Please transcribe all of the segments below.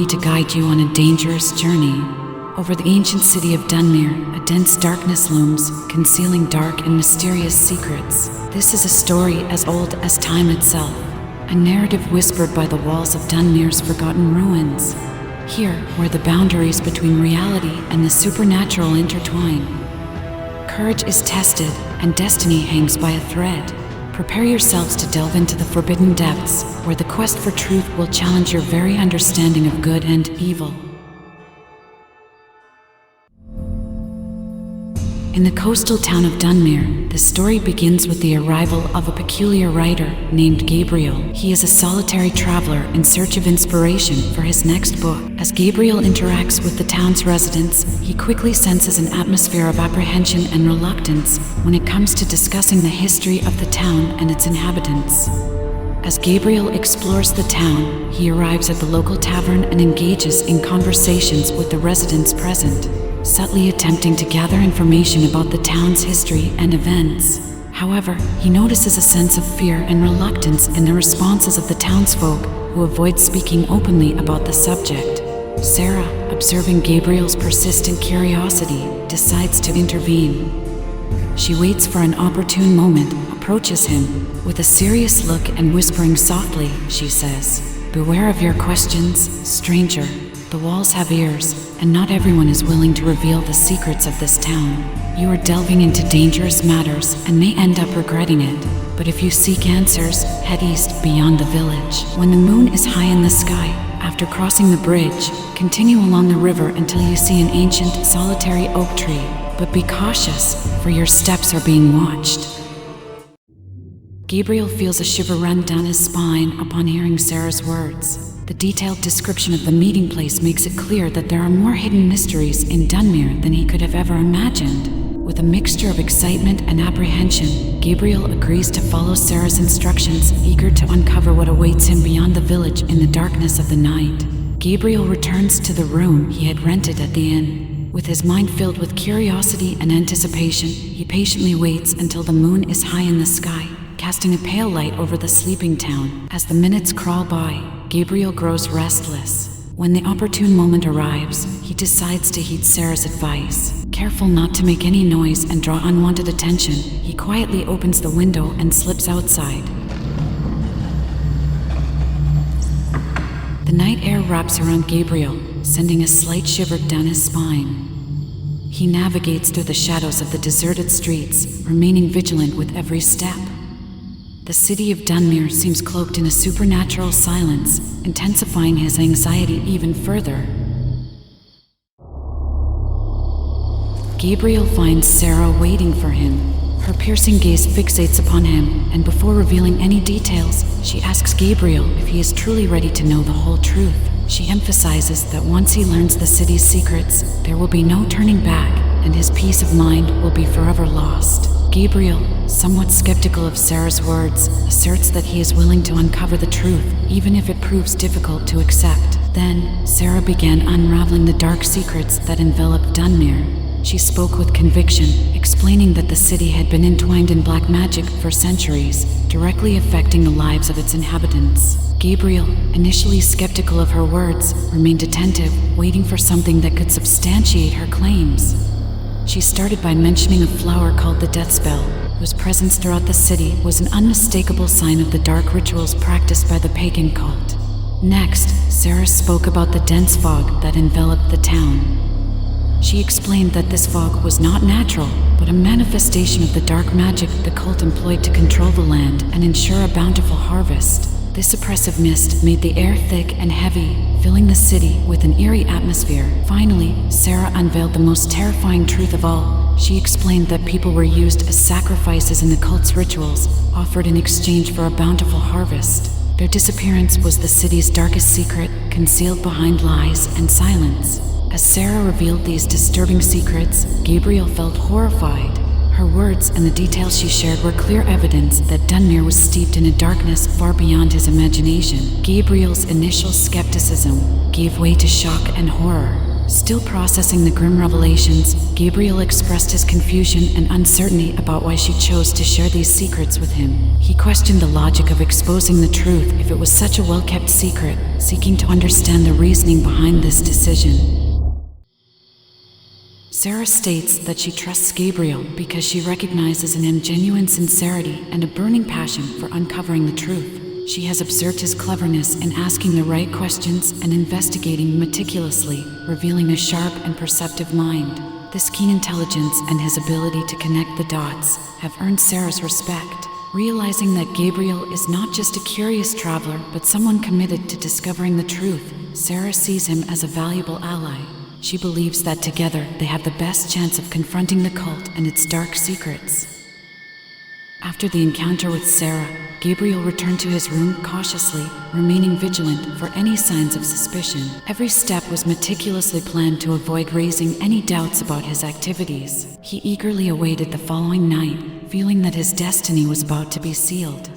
me to guide you on a dangerous journey. Over the ancient city of Dunmere, a dense darkness looms, concealing dark and mysterious secrets. This is a story as old as time itself, a narrative whispered by the walls of Dunmere's forgotten ruins. Here, where the boundaries between reality and the supernatural intertwine. Courage is tested, and destiny hangs by a thread. Prepare yourselves to delve into the forbidden depths, where the quest for truth will challenge your very understanding of good and evil. In the coastal town of Dunmere, the story begins with the arrival of a peculiar writer named Gabriel. He is a solitary traveler in search of inspiration for his next book. As Gabriel interacts with the town's residents, he quickly senses an atmosphere of apprehension and reluctance when it comes to discussing the history of the town and its inhabitants. As Gabriel explores the town, he arrives at the local tavern and engages in conversations with the residents present, subtly attempting to gather information about the town's history and events. However, he notices a sense of fear and reluctance in the responses of the townsfolk, who avoid speaking openly about the subject. Sarah, observing Gabriel's persistent curiosity, decides to intervene. She waits for an opportune moment, approaches him with a serious look and whispering softly, she says, "Beware of your questions, stranger. The walls have ears, and not everyone is willing to reveal the secrets of this town. You are delving into dangerous matters and may end up regretting it. But if you seek answers, head east beyond the village. When the moon is high in the sky, after crossing the bridge, continue along the river until you see an ancient, solitary oak tree. But be cautious, for your steps are being watched." Gabriel feels a shiver run down his spine upon hearing Sarah's words. The detailed description of the meeting place makes it clear that there are more hidden mysteries in Dunmere than he could have ever imagined. With a mixture of excitement and apprehension, Gabriel agrees to follow Sarah's instructions, eager to uncover what awaits him beyond the village in the darkness of the night. Gabriel returns to the room he had rented at the inn. With his mind filled with curiosity and anticipation, he patiently waits until the moon is high in the sky, casting a pale light over the sleeping town. As the minutes crawl by, Gabriel grows restless. When the opportune moment arrives, he decides to heed Sarah's advice. Careful not to make any noise and draw unwanted attention, he quietly opens the window and slips outside. The night air wraps around Gabriel, sending a slight shiver down his spine. He navigates through the shadows of the deserted streets, remaining vigilant with every step. The city of Dunmere seems cloaked in a supernatural silence, intensifying his anxiety even further. Gabriel finds Sarah waiting for him. Her piercing gaze fixates upon him, and before revealing any details, she asks Gabriel if he is truly ready to know the whole truth. She emphasizes that once he learns the city's secrets, there will be no turning back, and his peace of mind will be forever lost. Gabriel, somewhat skeptical of Sarah's words, asserts that he is willing to uncover the truth, even if it proves difficult to accept. Then, Sarah began unraveling the dark secrets that enveloped Dunmere. She spoke with conviction, explaining that the city had been entwined in black magic for centuries, directly affecting the lives of its inhabitants. Gabriel, initially skeptical of her words, remained attentive, waiting for something that could substantiate her claims. She started by mentioning a flower called the death spell, whose presence throughout the city was an unmistakable sign of the dark rituals practiced by the pagan cult. Next, Sarah spoke about the dense fog that enveloped the town. She explained that this fog was not natural, but a manifestation of the dark magic the cult employed to control the land and ensure a bountiful harvest. This oppressive mist made the air thick and heavy, filling the city with an eerie atmosphere. Finally, Sarah unveiled the most terrifying truth of all. She explained that people were used as sacrifices in the cult's rituals, offered in exchange for a bountiful harvest. Their disappearance was the city's darkest secret, concealed behind lies and silence. As Sarah revealed these disturbing secrets, Gabriel felt horrified. Her words and the details she shared were clear evidence that Dunmere was steeped in a darkness far beyond his imagination. Gabriel's initial skepticism gave way to shock and horror. Still processing the grim revelations, Gabriel expressed his confusion and uncertainty about why she chose to share these secrets with him. He questioned the logic of exposing the truth if it was such a well-kept secret, seeking to understand the reasoning behind this decision. Sarah states that she trusts Gabriel because she recognizes in him genuine sincerity and a burning passion for uncovering the truth. She has observed his cleverness in asking the right questions and investigating meticulously, revealing a sharp and perceptive mind. This keen intelligence and his ability to connect the dots have earned Sarah's respect. Realizing that Gabriel is not just a curious traveler, but someone committed to discovering the truth, Sarah sees him as a valuable ally. She believes that together they have the best chance of confronting the cult and its dark secrets. After the encounter with Sarah, Gabriel returned to his room cautiously, remaining vigilant for any signs of suspicion. Every step was meticulously planned to avoid raising any doubts about his activities. He eagerly awaited the following night, feeling that his destiny was about to be sealed.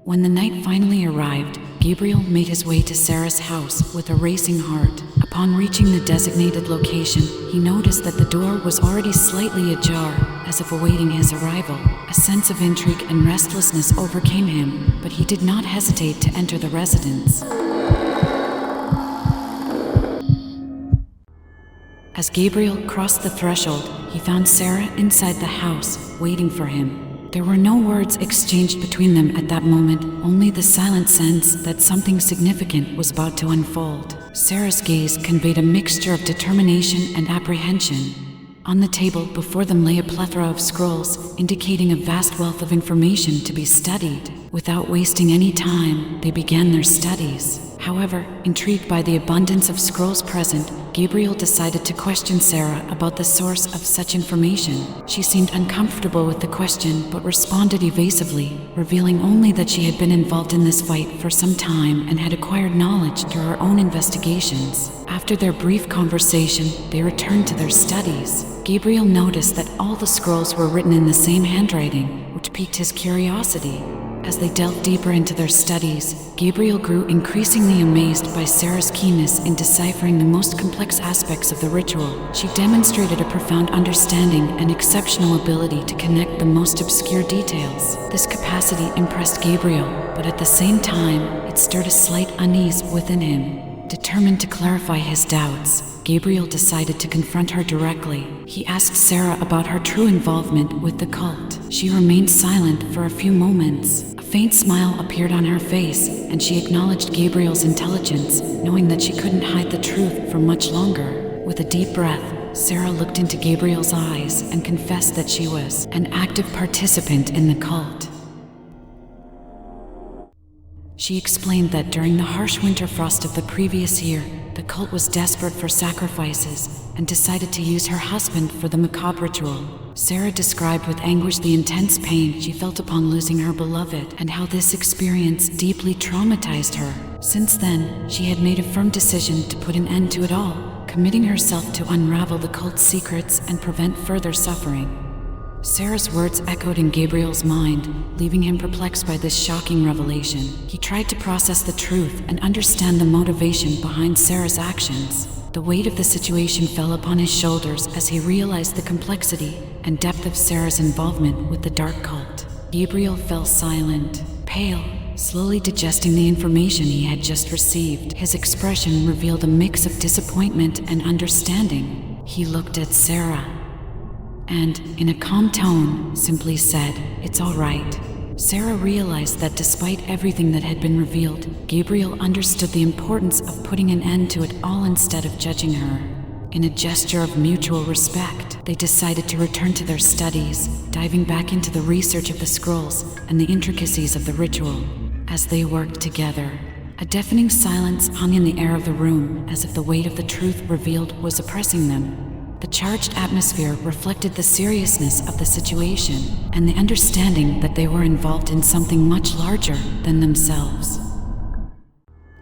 When the night finally arrived, Gabriel made his way to Sarah's house with a racing heart. Upon reaching the designated location, he noticed that the door was already slightly ajar, as if awaiting his arrival. A sense of intrigue and restlessness overcame him, but he did not hesitate to enter the residence. As Gabriel crossed the threshold, he found Sarah inside the house, waiting for him. There were no words exchanged between them at that moment, only the silent sense that something significant was about to unfold. Sarah's gaze conveyed a mixture of determination and apprehension. On the table before them lay a plethora of scrolls, indicating a vast wealth of information to be studied. Without wasting any time, they began their studies. However, intrigued by the abundance of scrolls present, Gabriel decided to question Sarah about the source of such information. She seemed uncomfortable with the question, but responded evasively, revealing only that she had been involved in this fight for some time and had acquired knowledge through her own investigations. After their brief conversation, they returned to their studies. Gabriel noticed that all the scrolls were written in the same handwriting, which piqued his curiosity. As they delved deeper into their studies, Gabriel grew increasingly amazed by Sarah's keenness in deciphering the most complex aspects of the ritual. She demonstrated a profound understanding and exceptional ability to connect the most obscure details. This capacity impressed Gabriel, but at the same time, it stirred a slight unease within him. Determined to clarify his doubts, Gabriel decided to confront her directly. He asked Sarah about her true involvement with the cult. She remained silent for a few moments. A faint smile appeared on her face, and she acknowledged Gabriel's intelligence, knowing that she couldn't hide the truth for much longer. With a deep breath, Sarah looked into Gabriel's eyes and confessed that she was an active participant in the cult. She explained that during the harsh winter frost of the previous year, the cult was desperate for sacrifices and decided to use her husband for the macabre ritual. Sarah described with anguish the intense pain she felt upon losing her beloved and how this experience deeply traumatized her. Since then, she had made a firm decision to put an end to it all, committing herself to unravel the cult's secrets and prevent further suffering. Sarah's words echoed in Gabriel's mind, leaving him perplexed by this shocking revelation. He tried to process the truth and understand the motivation behind Sarah's actions. The weight of the situation fell upon his shoulders as he realized the complexity and depth of Sarah's involvement with the dark cult. Gabriel fell silent, pale, slowly digesting the information he had just received. His expression revealed a mix of disappointment and understanding. He looked at Sarah and, in a calm tone, simply said, "It's all right." Sarah realized that despite everything that had been revealed, Gabriel understood the importance of putting an end to it all instead of judging her. In a gesture of mutual respect, they decided to return to their studies, diving back into the research of the scrolls and the intricacies of the ritual. As they worked together, a deafening silence hung in the air of the room, as if the weight of the truth revealed was oppressing them. The charged atmosphere reflected the seriousness of the situation and the understanding that they were involved in something much larger than themselves.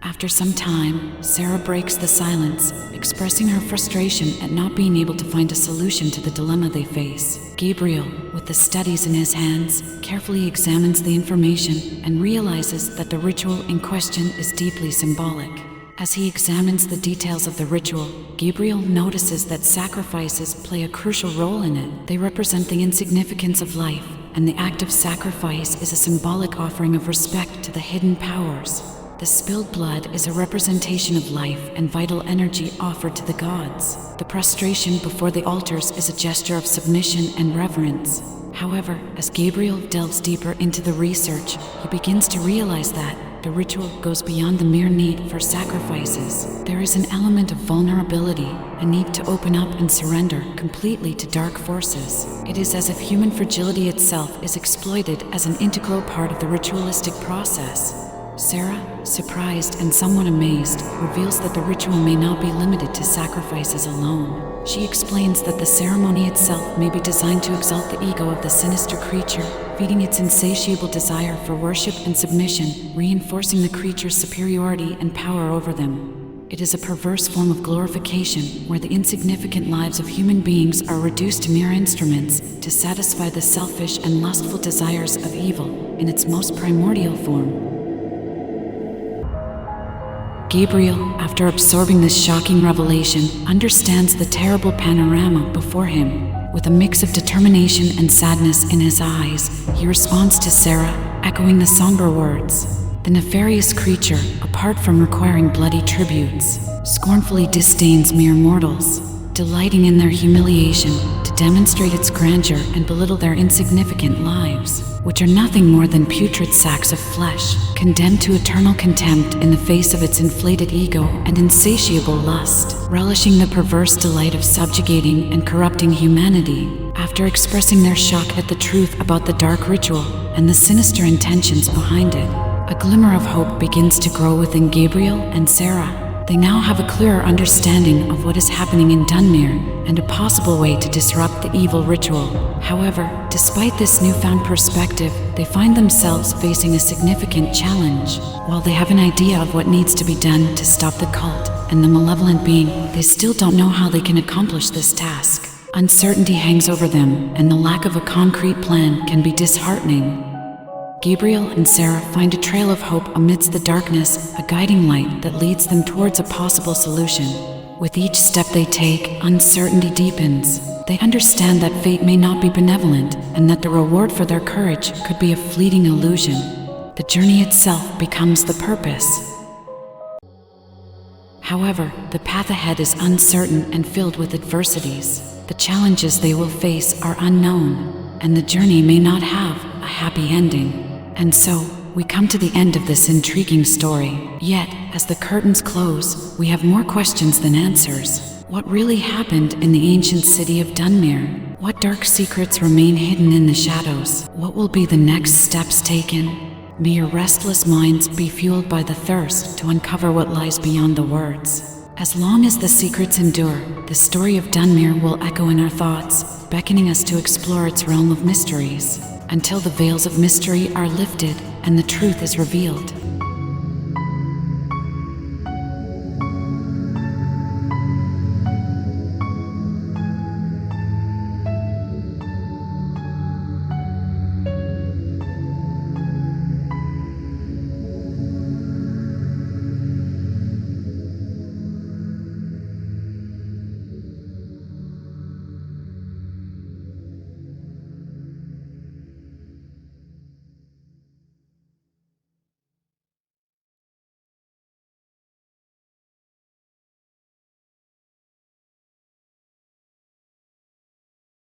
After some time, Sarah breaks the silence, expressing her frustration at not being able to find a solution to the dilemma they face. Gabriel, with the studies in his hands, carefully examines the information and realizes that the ritual in question is deeply symbolic. As he examines the details of the ritual, Gabriel notices that sacrifices play a crucial role in it. They represent the insignificance of life, and the act of sacrifice is a symbolic offering of respect to the hidden powers. The spilled blood is a representation of life and vital energy offered to the gods. The prostration before the altars is a gesture of submission and reverence. However, as Gabriel delves deeper into the research, he begins to realize that the ritual goes beyond the mere need for sacrifices. There is an element of vulnerability, a need to open up and surrender completely to dark forces. It is as if human fragility itself is exploited as an integral part of the ritualistic process. Sarah, surprised and somewhat amazed, reveals that the ritual may not be limited to sacrifices alone. She explains that the ceremony itself may be designed to exalt the ego of the sinister creature, feeding its insatiable desire for worship and submission, reinforcing the creature's superiority and power over them. It is a perverse form of glorification, where the insignificant lives of human beings are reduced to mere instruments to satisfy the selfish and lustful desires of evil in its most primordial form. Gabriel, after absorbing this shocking revelation, understands the terrible panorama before him. With a mix of determination and sadness in his eyes, he responds to Sarah, echoing the somber words. The nefarious creature, apart from requiring bloody tributes, scornfully disdains mere mortals, delighting in their humiliation to demonstrate its grandeur and belittle their insignificant lives, which are nothing more than putrid sacks of flesh, condemned to eternal contempt in the face of its inflated ego and insatiable lust, relishing the perverse delight of subjugating and corrupting humanity. After expressing their shock at the truth about the dark ritual and the sinister intentions behind it, a glimmer of hope begins to grow within Gabriel and Sarah. They now have a clearer understanding of what is happening in Dunmere and a possible way to disrupt the evil ritual. However, despite this newfound perspective, they find themselves facing a significant challenge. While they have an idea of what needs to be done to stop the cult and the malevolent being, they still don't know how they can accomplish this task. Uncertainty hangs over them, and the lack of a concrete plan can be disheartening. Gabriel and Sarah find a trail of hope amidst the darkness, a guiding light that leads them towards a possible solution. With each step they take, uncertainty deepens. They understand that fate may not be benevolent, and that the reward for their courage could be a fleeting illusion. The journey itself becomes the purpose. However, the path ahead is uncertain and filled with adversities. The challenges they will face are unknown, and the journey may not have a happy ending. And so, we come to the end of this intriguing story. Yet, as the curtains close, we have more questions than answers. What really happened in the ancient city of Dunmere? What dark secrets remain hidden in the shadows? What will be the next steps taken? May your restless minds be fueled by the thirst to uncover what lies beyond the words. As long as the secrets endure, the story of Dunmere will echo in our thoughts, beckoning us to explore its realm of mysteries, until the veils of mystery are lifted and the truth is revealed.